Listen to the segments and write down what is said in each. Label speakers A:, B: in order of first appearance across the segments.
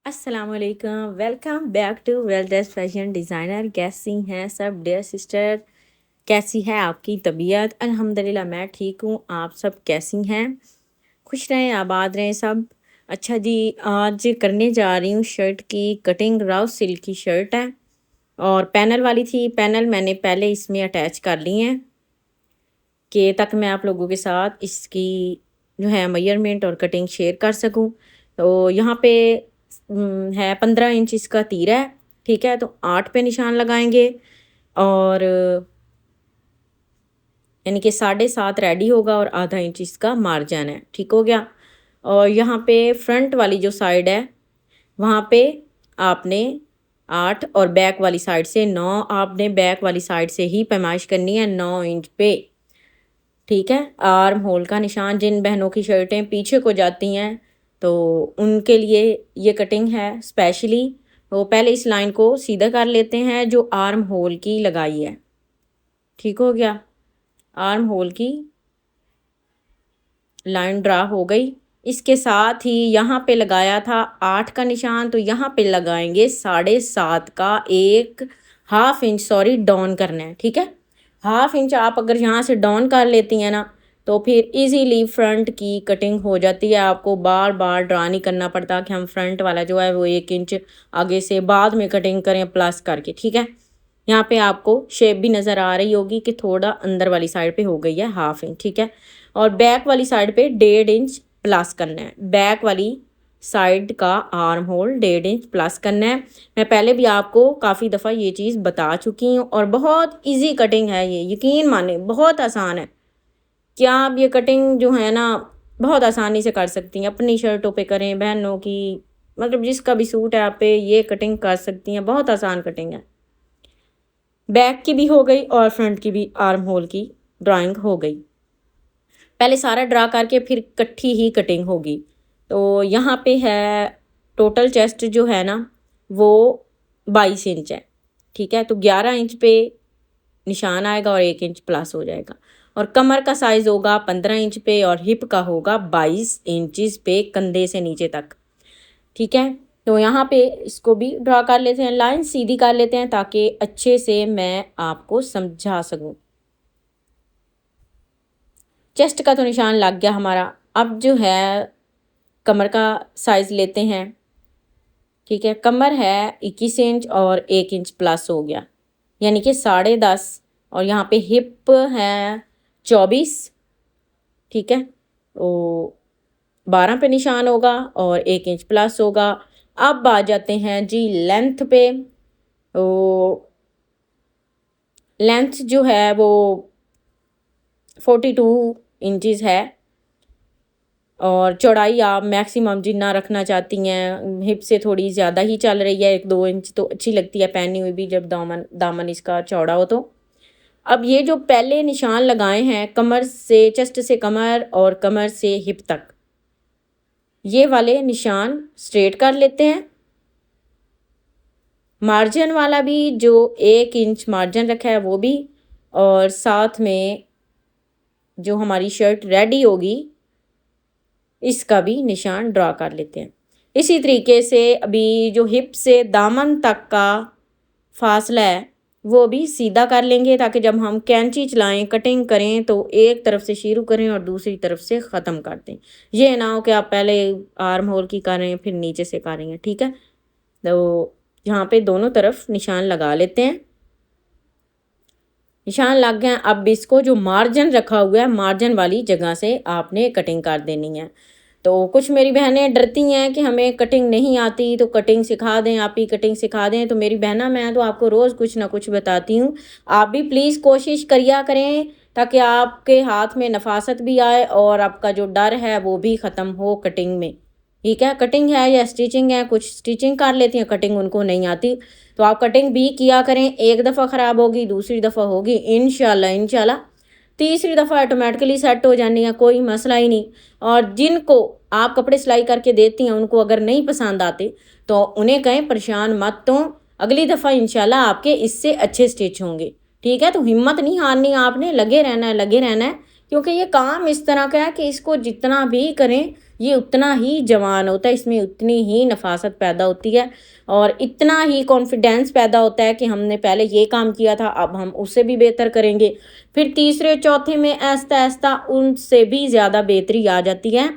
A: अस्सलामुअलैकुम, welcome back to wildest fashion designer. कैसी हैं सब डियर सिस्टर? कैसी है आपकी तबीयत? अल्हम्दुलिल्लाह मैं ठीक हूँ। आप सब कैसी हैं? खुश रहें, आबाद रहें सब। अच्छा जी, आज करने जा रही हूँ शर्ट की कटिंग। राव सिल्क की शर्ट है और पैनल वाली थी। पैनल मैंने पहले इसमें अटैच कर ली हैं कि तक मैं आप लोगों के साथ इसकी जो है मेजरमेंट और कटिंग शेयर कर सकूं। तो यहाँ पे है 15 इंच इसका तीरा है। ठीक है, तो 8 पे निशान लगाएंगे और यानी कि 7.5 रेडी होगा और आधा इंच इसका मार्जिन है। ठीक हो गया। और यहाँ पे फ्रंट वाली जो साइड है वहाँ पे आपने 8 और बैक वाली साइड से 9, आपने बैक वाली साइड से ही पैमाइश करनी है 9 इंच पे। ठीक है, आर्म होल का निशान जिन बहनों की शर्टें पीछे को जाती हैं तो उनके लिए ये कटिंग है स्पेशली। तो पहले इस लाइन को सीधा कर लेते हैं जो आर्म होल की लगाई है। ठीक हो गया, आर्म होल की लाइन ड्रा हो गई। इसके साथ ही यहाँ पे लगाया था 8 का निशान, तो यहाँ पे लगाएंगे 7.5 का, एक हाफ इंच सॉरी डाउन करना है। ठीक है, हाफ इंच आप अगर यहाँ से डाउन कर लेती हैं ना तो फिर इजीली फ्रंट की कटिंग हो जाती है। आपको बार बार ड्रा नहीं करना पड़ता कि हम फ्रंट वाला जो है वो 1 इंच आगे से बाद में कटिंग करें प्लस करके। ठीक है, यहाँ पे आपको शेप भी नज़र आ रही होगी कि थोड़ा अंदर वाली साइड पे हो गई है हाफ इंच। ठीक है, और बैक वाली साइड पे 1.5 इंच प्लस करना है। बैक वाली साइड का आर्म होल 1.5 इंच प्लस करना है। मैं पहले भी आपको काफ़ी दफ़ा ये चीज़ बता चुकी हूँ और बहुत इजी कटिंग है ये, यकीन माने बहुत आसान है। क्या आप ये कटिंग जो है ना बहुत आसानी से कर सकती हैं, अपनी शर्टों पे करें, बहनों की, मतलब जिसका भी सूट है आप पे ये कटिंग कर सकती हैं। बहुत आसान कटिंग है। बैक की भी हो गई और फ्रंट की भी आर्म होल की ड्राइंग हो गई। पहले सारा ड्रा करके फिर इकट्ठी ही कटिंग होगी। तो यहाँ पे है टोटल चेस्ट जो है ना वो 22 इंच है। ठीक है, तो 11 इंच पे निशान आएगा और 1 इंच प्लस हो जाएगा। और कमर का साइज़ होगा 15 इंच पे और हिप का होगा 22 इंचज़ पे कंधे से नीचे तक। ठीक है, तो यहाँ पे इसको भी ड्रा कर लेते हैं, लाइन सीधी कर लेते हैं ताकि अच्छे से मैं आपको समझा सकूँ। चेस्ट का तो निशान लग गया हमारा। अब जो है कमर का साइज़ लेते हैं। ठीक है, कमर है 21 इंच और 1 इंच प्लस हो गया यानी कि 10.5। और यहाँ पे हिप है 24। ठीक है, तो 12 पे निशान होगा और 1 इंच प्लस होगा। अब आ जाते हैं जी लेंथ पे। तो लेंथ जो है वो 42 इंचज़ है और चौड़ाई आप मैक्सिमम जितना रखना चाहती हैं। हिप से थोड़ी ज़्यादा ही चल रही है, 1-2 इंच तो अच्छी लगती है पहनी हुई भी जब दामन इसका चौड़ा हो। तो अब ये जो पहले निशान लगाए हैं कमर से, चेस्ट से कमर और कमर से हिप तक, ये वाले निशान स्ट्रेट कर लेते हैं। मार्जिन वाला भी जो 1 इंच मार्जिन रखा है वो भी, और साथ में जो हमारी शर्ट रेडी होगी इसका भी निशान ड्रा कर लेते हैं। इसी तरीके से अभी जो हिप से दामन तक का फासला है वो भी सीधा कर लेंगे ताकि जब हम कैंची चलाएं कटिंग करें तो एक तरफ से शुरू करें और दूसरी तरफ से ख़त्म कर दें। ये ना हो कि आप पहले आर्म होल की कर रहे हैं फिर नीचे से कर रही हैं। ठीक है, तो यहाँ पे दोनों तरफ निशान लगा लेते हैं। निशान लग गए। अब इसको जो मार्जिन रखा हुआ है मार्जिन वाली जगह से आपने कटिंग कर देनी है। तो कुछ मेरी बहनें डरती हैं कि हमें कटिंग नहीं आती तो कटिंग सिखा दें, आप ही कटिंग सिखा दें। तो मेरी बहना मैं तो आपको रोज़ कुछ ना कुछ बताती हूँ। आप भी प्लीज़ कोशिश करिया करें ताकि आपके हाथ में नफासत भी आए और आपका जो डर है वो भी ख़त्म हो कटिंग में। ठीक है, कटिंग है या स्टिचिंग है, कुछ स्टिचिंग कर लेती हैं, कटिंग उनको नहीं आती। तो आप कटिंग भी किया करें। एक दफ़ा ख़राब होगी, दूसरी दफ़ा होगी, इंशाल्लाह इंशाल्लाह तीसरी दफ़ा ऑटोमेटिकली सेट हो जानी है, कोई मसला ही नहीं। और जिनको आप कपड़े सिलाई करके देती हैं उनको अगर नहीं पसंद आते तो उन्हें कहें परेशान मत, तो अगली दफ़ा इंशाल्लाह आपके इससे अच्छे स्टिच होंगे। ठीक है, तो हिम्मत नहीं हारनी, आपने लगे रहना है, लगे रहना है, क्योंकि ये काम इस तरह का है कि इसको जितना भी करें ये उतना ही जवान होता है, इसमें उतनी ही नफासत पैदा होती है और इतना ही कॉन्फिडेंस पैदा होता है कि हमने पहले ये काम किया था, अब हम उससे भी बेहतर करेंगे। फिर तीसरे चौथे में ऐसा ऐसा उनसे भी ज़्यादा बेहतरी आ जाती है।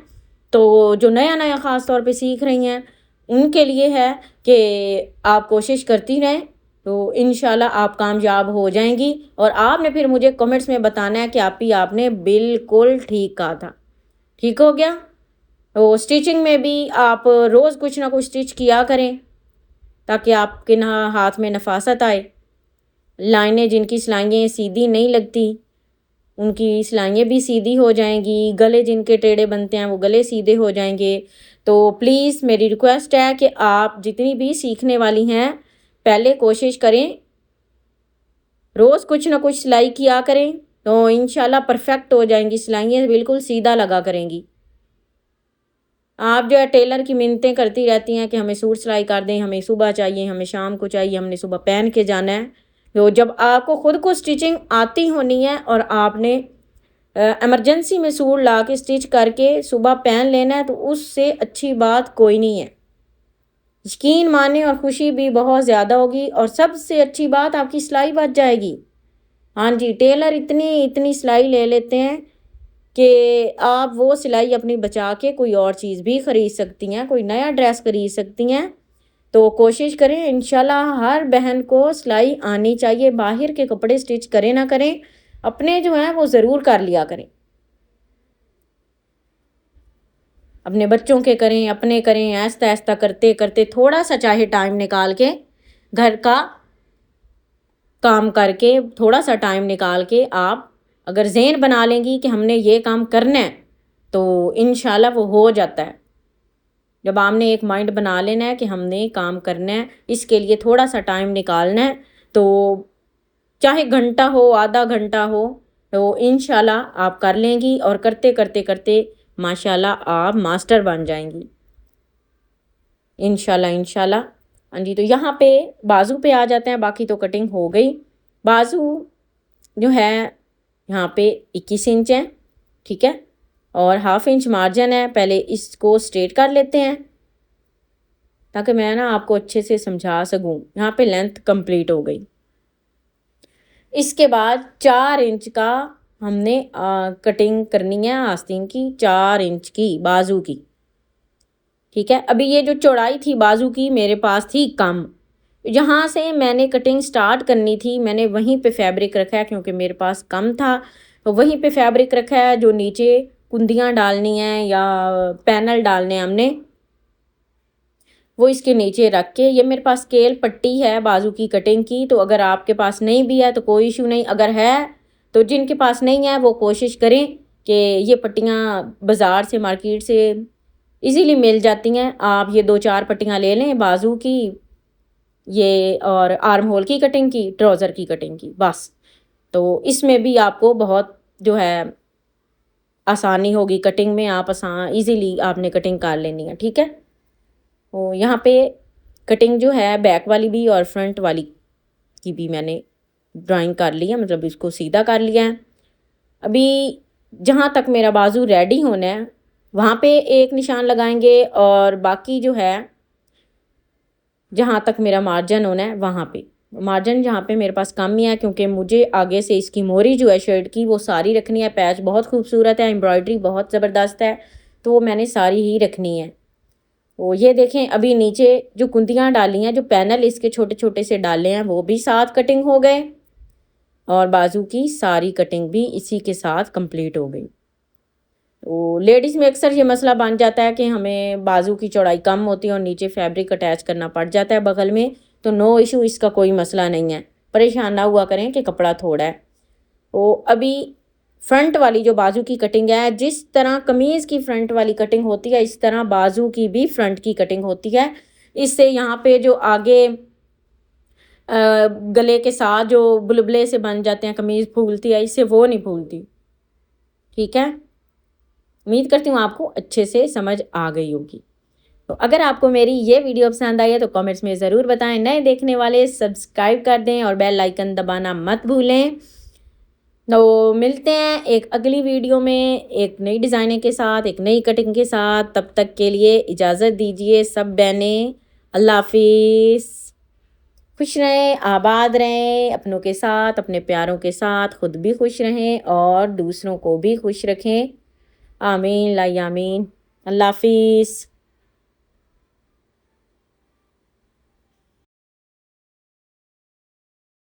A: तो जो नया नया ख़ास तौर पे सीख रही हैं उनके लिए है कि आप कोशिश करती रहें, तो इंशाल्लाह आप कामयाब हो जाएंगी। और आपने फिर मुझे कमेंट्स में बताना है कि आपने बिल्कुल ठीक कहा था। ठीक हो गया। तो स्टिचिंग में भी आप रोज़ कुछ ना कुछ स्टिच किया करें ताकि आपके ना हाथ में नफासत आए। लाइनें जिनकी सिलाइयाँ सीधी नहीं लगती उनकी सिलाइयाँ भी सीधी हो जाएंगी, गले जिनके टेढ़े बनते हैं वो गले सीधे हो जाएंगे। तो प्लीज़ मेरी रिक्वेस्ट है कि आप जितनी भी सीखने वाली हैं पहले कोशिश करें रोज़ कुछ ना कुछ सिलाई किया करें, तो इंशाल्लाह परफेक्ट हो जाएंगी, सिलाइयाँ बिल्कुल सीधा लगा करेंगी। आप जो है टेलर की मिन्नतें करती रहती हैं कि हमें सूट सिलाई कर दें, हमें सुबह चाहिए, हमें शाम को चाहिए, हमने सुबह पहन के जाना है। तो जब आपको ख़ुद को स्टिचिंग आती होनी है और आपने इमरजेंसी में सूट ला के स्टिच करके सुबह पहन लेना है, तो उससे अच्छी बात कोई नहीं है। यकीन माने और खुशी भी बहुत ज़्यादा होगी और सबसे अच्छी बात आपकी सिलाई बच जाएगी। हाँ जी, टेलर इतनी इतनी सिलाई ले लेते हैं कि आप वो सिलाई अपनी बचा के कोई और चीज़ भी ख़रीद सकती हैं, कोई नया ड्रेस ख़रीद सकती हैं। तो कोशिश करें इंशाल्लाह हर बहन को सिलाई आनी चाहिए। बाहर के कपड़े स्टिच करें ना करें, अपने जो हैं वो ज़रूर कर लिया करें। अपने बच्चों के करें, अपने करें, ऐसा ऐसा करते करते थोड़ा सा चाहे टाइम निकाल के घर का काम करके, थोड़ा सा टाइम निकाल के आप अगर ज़हन बना लेंगी कि हमने ये काम करना है तो इंशाल्लाह वो हो जाता है। जब आपने एक माइंड बना लेना है कि हमने काम करना है, इसके लिए थोड़ा सा टाइम निकालना है, तो चाहे घंटा हो, आधा घंटा हो, तो इंशाल्लाह आप कर लेंगी और करते करते करते माशाल्लाह आप मास्टर बन जाएंगी इंशाल्लाह इंशाल्लाह। हाँ जी, तो यहाँ पे बाजू पे आ जाते हैं। बाकी तो कटिंग हो गई। बाजू जो है यहाँ पे 21 इंच है, ठीक है, और हाफ इंच मार्जिन है। पहले इसको स्ट्रेट कर लेते हैं ताकि मैं ना आपको अच्छे से समझा सकूँ। यहाँ पे लेंथ कंप्लीट हो गई। इसके बाद 4 इंच का हमने कटिंग करनी है आस्तीन की, 4 इंच की बाजू की, ठीक है। अभी ये जो चौड़ाई थी बाजू की मेरे पास थी कम, जहाँ से मैंने कटिंग स्टार्ट करनी थी मैंने वहीं पे फैब्रिक रखा है क्योंकि मेरे पास कम था, तो वहीं पे फैब्रिक रखा है। जो नीचे कुंदियाँ डालनी हैं या पैनल डालने हैं हमने, वो इसके नीचे रख के, ये मेरे पास स्केल पट्टी है बाजू की कटिंग की। तो अगर आपके पास नहीं भी है तो कोई इशू नहीं, अगर है तो जिनके पास नहीं है वो कोशिश करें कि ये पट्टियाँ बाज़ार से, मार्केट से इजीली मिल जाती हैं। आप ये 2-4 पट्टियाँ ले लें बाजू की, ये और आर्म होल की कटिंग की, ट्राउज़र की कटिंग की, बस। तो इसमें भी आपको बहुत जो है आसानी होगी कटिंग में, आप इजीली आपने कटिंग कर लेनी है, ठीक है। तो यहाँ पे कटिंग जो है बैक वाली भी और फ्रंट वाली की भी मैंने ड्राइंग कर ली है, मतलब इसको सीधा कर लिया है। अभी जहाँ तक मेरा बाजू रेडी होना है वहाँ पे एक निशान लगाएंगे और बाकी जो है जहाँ तक मेरा मार्जिन होना है वहाँ पे, मार्जिन जहाँ पे मेरे पास कम ही है क्योंकि मुझे आगे से इसकी मोरी जो है शर्ट की वो सारी रखनी है। पैच बहुत खूबसूरत है, एम्ब्रॉयडरी बहुत ज़बरदस्त है, तो वो मैंने सारी ही रखनी है। तो ये देखें अभी नीचे जो कुंदियाँ डाली हैं, जो पैनल इसके छोटे छोटे से डाले हैं वो भी साथ कटिंग हो गए और बाजू की सारी कटिंग भी इसी के साथ कंप्लीट हो गई। तो लेडीज़ में अक्सर ये मसला बन जाता है कि हमें बाजू की चौड़ाई कम होती है और नीचे फैब्रिक अटैच करना पड़ जाता है बगल में, तो नो इशू, इसका कोई मसला नहीं है। परेशान ना हुआ करें कि कपड़ा थोड़ा है। तो अभी फ्रंट वाली जो बाजू की कटिंग है, जिस तरह कमीज़ की फ्रंट वाली कटिंग होती है इस तरह बाजू की भी फ्रंट की कटिंग होती है। इससे यहाँ पे जो आगे गले के साथ जो बुलबुले से बन जाते हैं, कमीज़ फूलती है, इससे वो नहीं फूलती, ठीक है। उम्मीद करती हूँ आपको अच्छे से समझ आ गई होगी। तो अगर आपको मेरी ये वीडियो पसंद आई है तो कमेंट्स में ज़रूर बताएं। नए देखने वाले सब्सक्राइब कर दें और बेल आइकन दबाना मत भूलें। तो मिलते हैं एक अगली वीडियो में एक नई डिज़ाइनिंग के साथ, एक नई कटिंग के साथ। तब तक के लिए इजाज़त दीजिए सब बहनें। अल्लाह हाफिज़। खुश रहें, आबाद रहें अपनों के साथ, अपने प्यारों के साथ, खुद भी खुश रहें और दूसरों को भी खुश रखें। आमीन ला आमीन। अल्लाह हाफिज़।